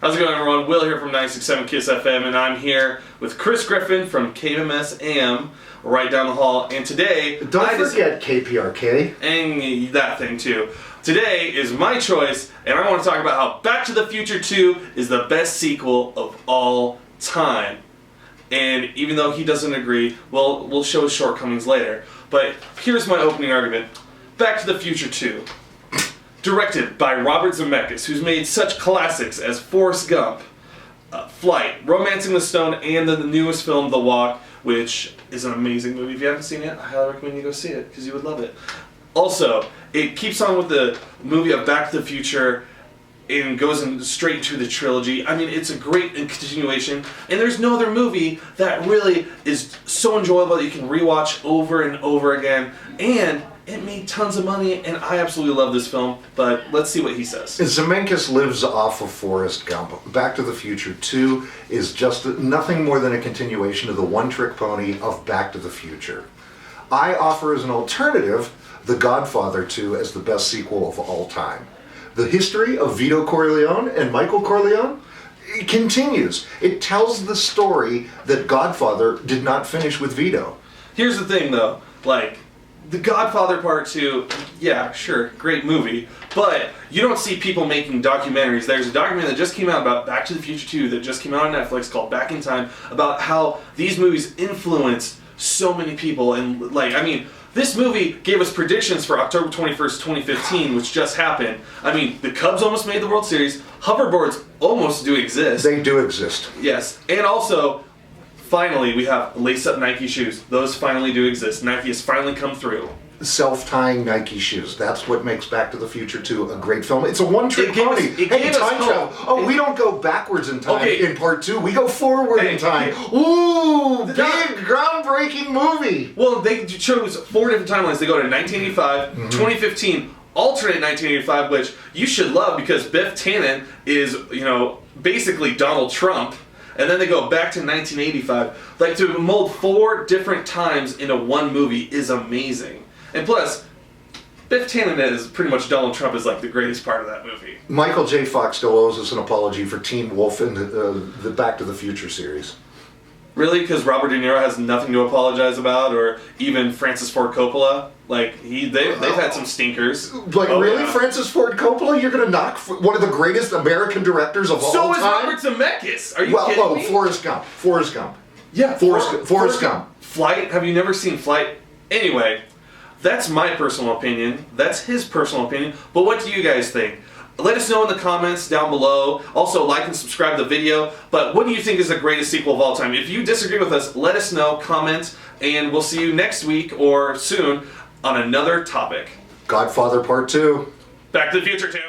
How's it going, everyone? Will here from 96.7 KISS FM, and I'm here with Chris Griffin from KMS AM, right down the hall. And today, don't forget KPRK and that thing too. Today is my choice, and I want to talk about how Back to the Future 2 is the best sequel of all time. And even though he doesn't agree, well, we'll show his shortcomings later. But here's my opening argument: Back to the Future 2. Directed by Robert Zemeckis, who's made such classics as Forrest Gump, Flight, Romancing the Stone, and the newest film, The Walk, which is an amazing movie. If you haven't seen it, I highly recommend you go see it, because you would love it. Also, it keeps on with the movie of Back to the Future and goes straight into the trilogy. I mean, it's a great continuation, and there's no other movie that really is so enjoyable that you can rewatch over and over again, and it made tons of money, and I absolutely love this film, but let's see what he says. Zemeckis lives off of Forrest Gump. Back to the Future 2 is just nothing more than a continuation of the one-trick pony of Back to the Future. I offer as an alternative The Godfather 2 as the best sequel of all time. The history of Vito Corleone and Michael Corleone, it continues. It tells the story that Godfather did not finish with Vito. Here's the thing, though, like, The Godfather Part 2, yeah, sure, great movie, but you don't see people making documentaries. There's a documentary that just came out about Back to the Future 2 that just came out on Netflix called Back in Time, about how these movies influenced so many people, and, like, I mean, this movie gave us predictions for October 21st, 2015, which just happened. I mean, the Cubs almost made the World Series, hoverboards almost do exist. They do exist. Yes, and also, finally, we have lace-up Nike shoes. Those finally do exist. Nike has finally come through. Self-tying Nike shoes. That's what makes Back to the Future 2 a great film. It's a one-trick pony. Hey, time travel. Oh, we don't go backwards in time in Part 2. We go forward in time. Ooh, big, groundbreaking movie. Well, they chose 4 different timelines. They go to 1985, 2015, alternate 1985, which you should love because Biff Tannen is, you know, basically Donald Trump. And then they go back to 1985. Like, to mold 4 different times into one movie is amazing. And plus, Biff Tannen is pretty much Donald Trump is like the greatest part of that movie. Michael J. Fox still owes us an apology for Teen Wolf in the Back to the Future series. Really? Because Robert De Niro has nothing to apologize about, or even Francis Ford Coppola? Like, they've had some stinkers. Like, really? Yeah. Francis Ford Coppola? You're going to knock one of the greatest American directors of all time? So is Robert Zemeckis. Are you kidding me? Forrest Gump. Forrest Gump. Yeah. Forrest Gump. Flight? Have you never seen Flight? Anyway, that's my personal opinion. That's his personal opinion. But what do you guys think? Let us know in the comments down below. Also, like and subscribe to the video. But what do you think is the greatest sequel of all time? If you disagree with us, let us know, comment, and we'll see you next week or soon on another topic. Godfather Part 2. Back to the Future 2.